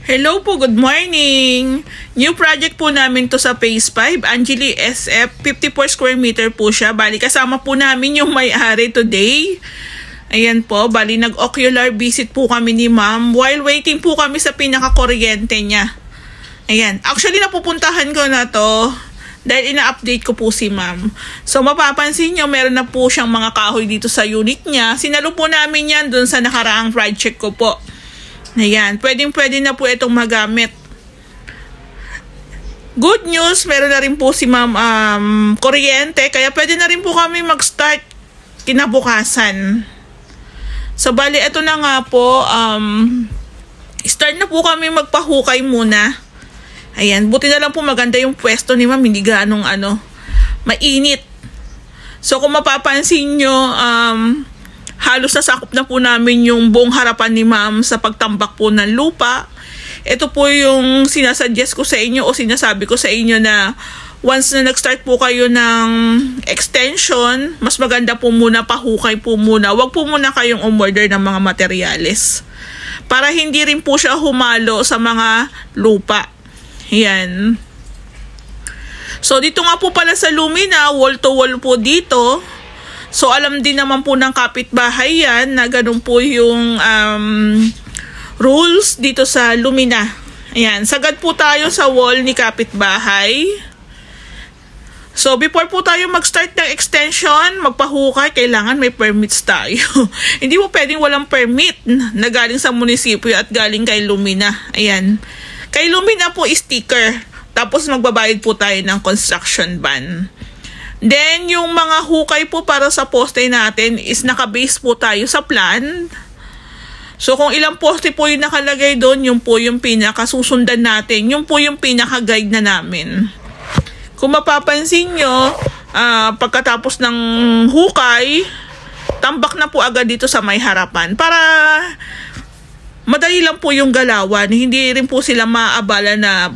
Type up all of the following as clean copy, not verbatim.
Hello po, good morning! New project po namin to sa Phase 5, Angeli SF, 54 square meter po siya. Bali, kasama po namin yung may-ari today. Ayan po, bali nag-ocular visit po kami ni ma'am while waiting po kami sa pinaka-kuryente niya. Ayan, actually napupuntahan ko na to dahil ina-update ko po si ma'am. So mapapansin nyo, meron na po siyang mga kahoy dito sa unit niya. Sinalo po namin yan dun sa nakaraang project ko po. Ayan, pwedeng-pwede na po itong magamit. Good news, meron na rin po si ma'am kuryente, kaya pwede na rin po kami mag-start kinabukasan. So bali, ito na nga po, start na po kami magpahukay muna. Ayan, buti na lang po maganda yung pwesto ni ma'am, hindi ganong mainit. So kung mapapansin nyo, halos nasakop na po namin yung buong harapan ni ma'am sa pagtambak po ng lupa. Ito po yung sinasuggest ko sa inyo o sinasabi ko sa inyo na once na nag-start po kayo ng extension, mas maganda po muna pahukay po muna. Huwag po muna kayong umorder ng mga materyales para hindi rin po siya humalo sa mga lupa. Yan. So dito nga po pala sa Lumina, wall to wall po dito. So, alam din naman po ng kapitbahay yan na ganun po yung rules dito sa Lumina. Ayan, sagad po tayo sa wall ni kapitbahay. So, before po tayo mag-start ng extension, magpahukay, kailangan may permits tayo. Hindi po pwedeng walang permit na galing sa munisipyo at galing kay Lumina. Ayan. Kay Lumina po sticker. Tapos magbabayad po tayo ng construction ban. Then, yung mga hukay po para sa poste natin is nakabase po tayo sa plan. So, kung ilang poste po yung nakalagay doon, yun po yung pinakasusundan natin. Yun po yung pinaka-guide na namin. Kung mapapansin nyo, pagkatapos ng hukay, tambak na po agad dito sa may harapan. Para madali lang po yung galawan. Hindi rin po sila maaabala na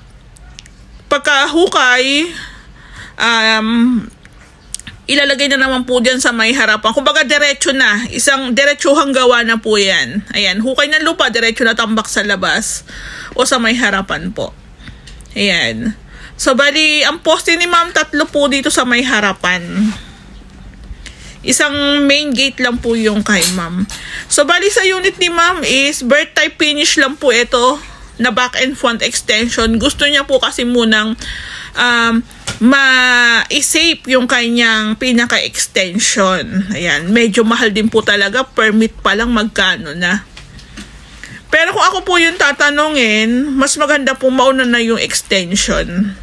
pagka-hukay, ilalagay na naman po dyan sa may harapan. Kumbaga, diretso na. Isang diretsuhang gawa na po yan. Ayan, hukay ng lupa, diretso na tambak sa labas o sa may harapan po. Ayan. So, bali, ang poste ni ma'am, 3 po dito sa may harapan. Isang main gate lang po yung kay ma'am. So, bali sa unit ni ma'am is bird type finish lang po ito na back and front extension. Gusto niya po kasi munang ma-save yung kanyang pinaka-extension. Ayan, medyo mahal din po talaga. Permit pa lang magkano na. Pero kung ako po yung tatanungin, mas maganda po mauna na yung extension.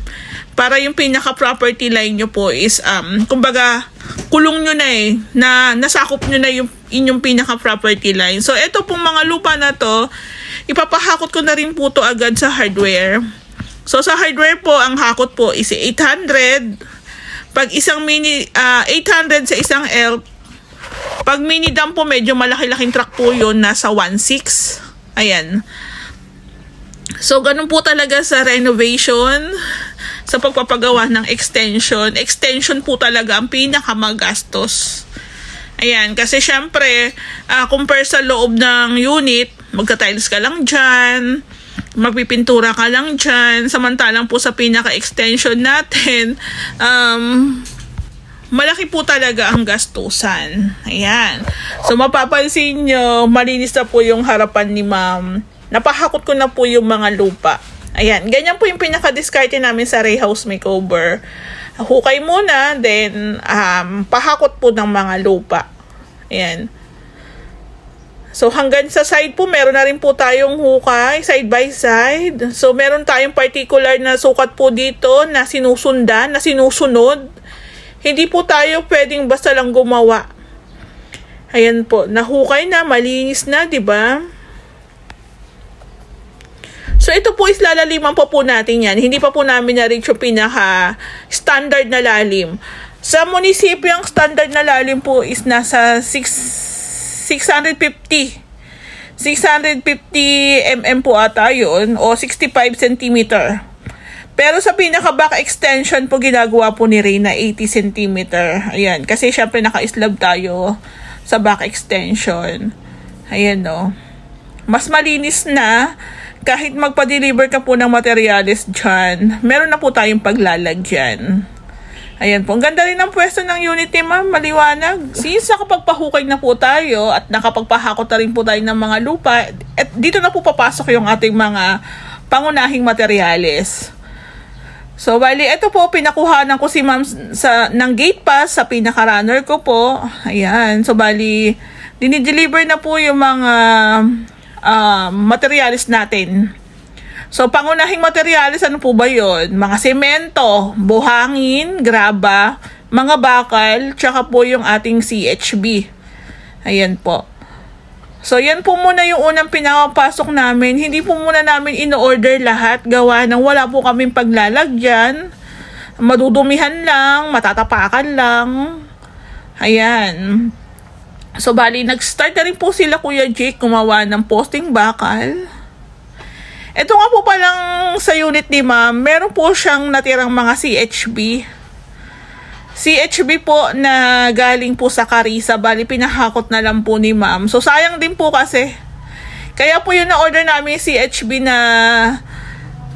Para yung pinaka-property line nyo po is, kumbaga, kulong nyo na na nasakop nyo na yung inyong pinaka-property line. So, ito pong mga lupa na to, ipapahakot ko na rin po to agad sa hardware. So, sa hardware po, ang hakot po is 800. Pag isang mini, 800 sa isang L. Pag mini dump po, medyo malaki-laking truck po yun, nasa 1.6. Ayan. So, ganun po talaga sa renovation, sa pagpapagawa ng extension. Extension po talaga ang pinakamagastos. Ayan, kasi syempre, compare sa loob ng unit, magka-tiles ka lang dyan, magpipintura ka lang dyan, samantalang po sa pinaka-extension natin, malaki po talaga ang gastusan. Ayan. So, mapapansin nyo, malinis na po yung harapan ni ma'am. Napahakot ko na po yung mga lupa. Ayan. Ganyan po yung pinaka-discarte namin sa Ray House Makeover. Hukay muna, then, pahakot po ng mga lupa. Ayan. So, hanggang sa side po, meron na rin po tayong hukay, side by side. So, meron tayong particular na sukat po dito na sinusundan, na sinusunod. Hindi po tayo pwedeng basta lang gumawa. Ayan po, nahukay na, malinis na, di ba? So, ito po is lalaliman po natin yan. Hindi pa po namin na-reach yung pinaka-standard na lalim. Sa munisipyo, ang standard na lalim po is nasa 650 mm po ata yun, o 65 cm. Pero sa pinaka-back extension po, ginagawa po ni Reyna 80 cm. Ayan, kasi syempre naka-slab tayo sa back extension. Ayan, no. Mas malinis na kahit magpa-deliver ka po ng materials dyan, meron na po tayong paglalagyan. Ayan po. Ang ganda rin ng pwesto ng unit ni ma'am. Maliwanag. Since nakapagpahukay na po tayo at nakapagpahakot na rin po tayo ng mga lupa, at dito na po papasok yung ating mga pangunahing materyales. So, bali, ito po, pinakuhanan ko si ma'am ng gate pass sa pinaka-runner ko po. Ayan. So, bali, dinideliver na po yung mga materials natin. So, pangunahing materials, ano po ba yun? Mga semento, buhangin, graba, mga bakal, tsaka po yung ating CHB. Ayan po. So, yan po muna yung unang pinapasok namin. Hindi po muna namin in-order lahat. Gawa ng wala po kaming paglalagyan. Madudumihan lang, matatapakan lang. Ayan. So, bali, nag-start na rin po sila Kuya Jake gumawa ng posting bakal. Ito nga po palang sa unit ni ma'am, meron po siyang natirang mga CHB. CHB po na galing po sa Carissa, bali, pinahakot na lang po ni ma'am. So, sayang din po kasi. Kaya po yung na-order namin CHB na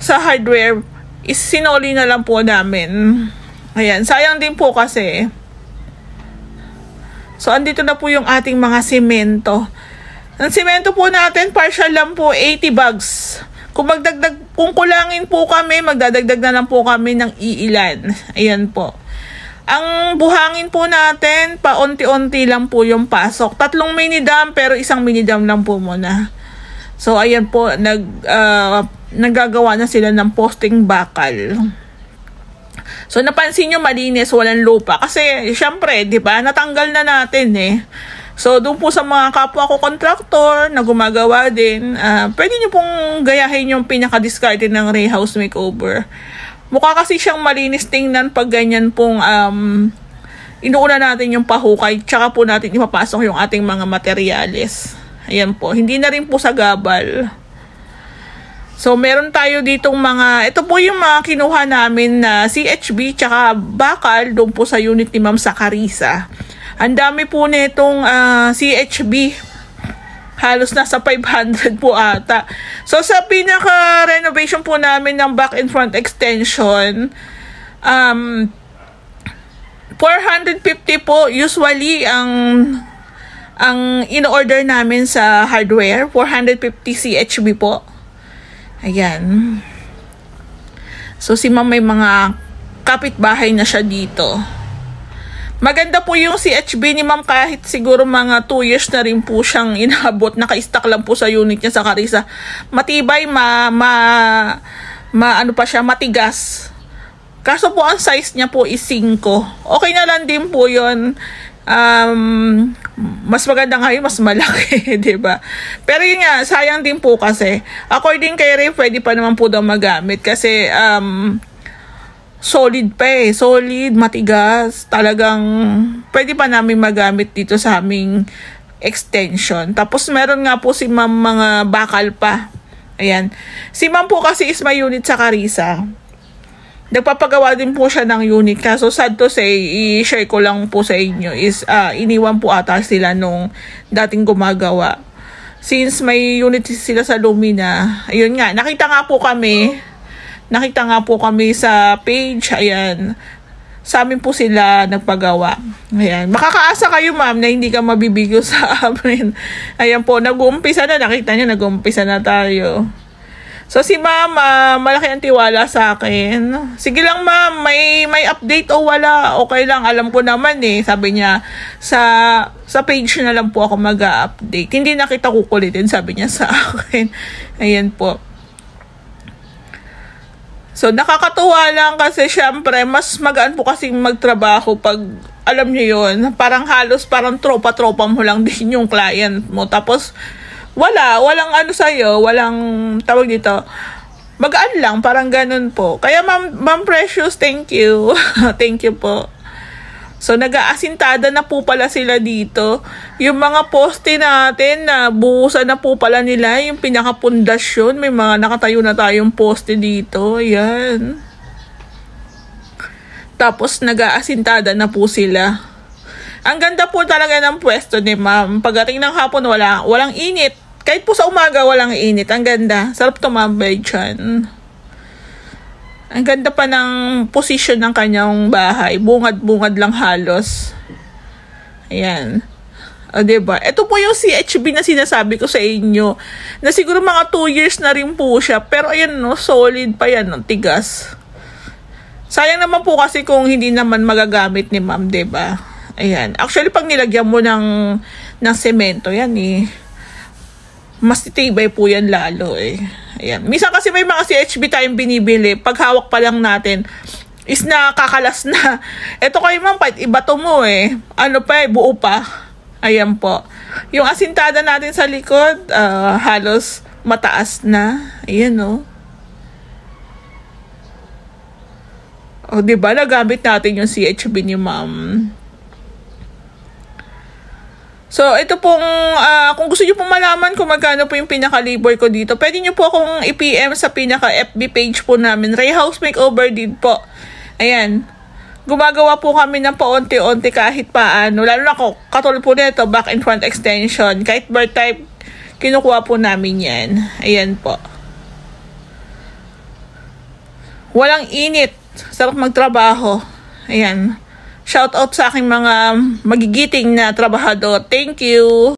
sa hardware, is sinoli na lang po namin. Ayan, sayang din po kasi. So, andito na po yung ating mga semento. Ang semento po natin, partial lang po, 80 bags. Kung kulangin po kami, magdadagdag na lang po kami ng iilan. Ayan po. Ang buhangin po natin, paunti-unti lang po yung pasok. 3 mini dam, pero 1 mini dam lang po muna. So, ayan po, naggagawa na sila ng posting bakal. So, napansin nyo malinis, walang lupa. Kasi, syempre, di ba, natanggal na natin eh. So, doon po sa mga kapwa ko contractor na gumagawa din, pwede nyo pong gayahin yung pinaka-discarded ng Ray House Makeover. Mukha kasi siyang malinis tingnan pag ganyan pong inuuna natin yung pahukay, tsaka po natin ipapasok yung ating mga materyales. Ayan po, hindi na rin po sa gabal. So, meron tayo ditong mga, ito po yung mga kinuha namin na CHB tsaka bakal doon po sa unit ni ma'am sa Carissa. Ang dami po nitong CHB. Halos nasa 500 po ata. So, sa pinaka-renovation po namin ng back and front extension, 450 po usually ang in-order namin sa hardware. 450 CHB po. Ayan. So, si ma'am may mga kapitbahay na siya dito. Maganda po yung CHB ni ma'am kahit siguro mga 2 years na rin po siyang inabot. Naka-stack lang po sa unit niya sa Carissa. Matibay, ano pa siya, matigas. Kaso po ang size niya po is 5. Okay na lang din po yun. Mas maganda nga yun, mas malaki, diba? Pero yun nga, sayang din po kasi. According kay Ray, pwede pa naman po daw magamit kasi solid pa eh. Solid, matigas. Talagang pwede pa namin magamit dito sa aming extension. Tapos meron nga po si ma'am mga bakal pa. Ayan. Si ma'am po kasi is may unit sa Carissa. Nagpapagawa din po siya ng unit. Kaso sad to say, i-share ko lang po sa inyo is iniwan po ata sila nung dating gumagawa. Since may unit sila sa Lumina, ayun nga, nakita nga po kami sa page. Ayan, sa amin po sila nagpagawa. Ayan, makakaasa kayo ma'am na hindi ka mabibigyo sa amin. Ayan po, nag-uumpisa na, nakita niyo, nag-uumpisa na tayo. So, si ma'am, malaki ang tiwala sa akin. Sige lang ma'am, may update o wala, okay lang, alam ko naman eh. Sabi niya, sa page na lang po ako mag-update. Hindi na kita kukulitin, sabi niya sa akin. Ayan po. So, nakakatuwa lang kasi syempre, mas magaan po kasing magtrabaho pag, alam niyo yun, parang tropa-tropa mo lang din yung client mo. Tapos, walang ano sa'yo, walang tawag dito, magaan lang, parang ganun po. Kaya Ma'am Precious, thank you. Thank you po. So, nag-aasintada na po pala sila dito. Yung mga poste natin, na buusan na po pala nila, yung pinakapundasyon, may mga nakatayo na tayong poste dito. Ayan. Tapos, nag-aasintada na po sila. Ang ganda po talaga ng pwesto ni ma'am. Pagdating ng hapon, walang init. Kahit po sa umaga, walang init. Ang ganda. Sarap tumambay dyan. Ang ganda pa ng posisyon ng kanyang bahay. Bungad-bungad lang halos. Ayan. O, diba? Ito po yung CHB na sinasabi ko sa inyo. Na siguro mga 2 years na rin po siya. Pero ayan, no, solid pa yan, no, tigas. Sayang naman po kasi kung hindi naman magagamit ni ma'am, diba? Ayan. Actually, pag nilagyan mo ng semento, yan eh. Mas titibay po yan lalo eh. Ayan. Minsan kasi may mga CHB tayong binibili. Pag hawak pa lang natin, is nakakalas na. Ito kay ma'am, iba to mo eh. Ano pa eh, buo pa. Ayan po. Yung asintada natin sa likod, halos mataas na. Ayan, no. O, diba? Nagamit natin yung CHB ni ma'am. So, ito pong, kung gusto nyo pong malaman kung magkano po yung pinaka-labor ko dito, pwede nyo po akong i-PM sa pinaka-FB page po namin. Ray House Makeover din po. Ayan. Gumagawa po kami ng paunti-unti kahit paano. Lalo na ko, katulad po nito, back and front extension. Kahit bird type, kinukuha po namin yan. Ayan po. Walang init. Sarap magtrabaho. Ayan. Shout out sa aking mga magigiting na trabahador. Thank you.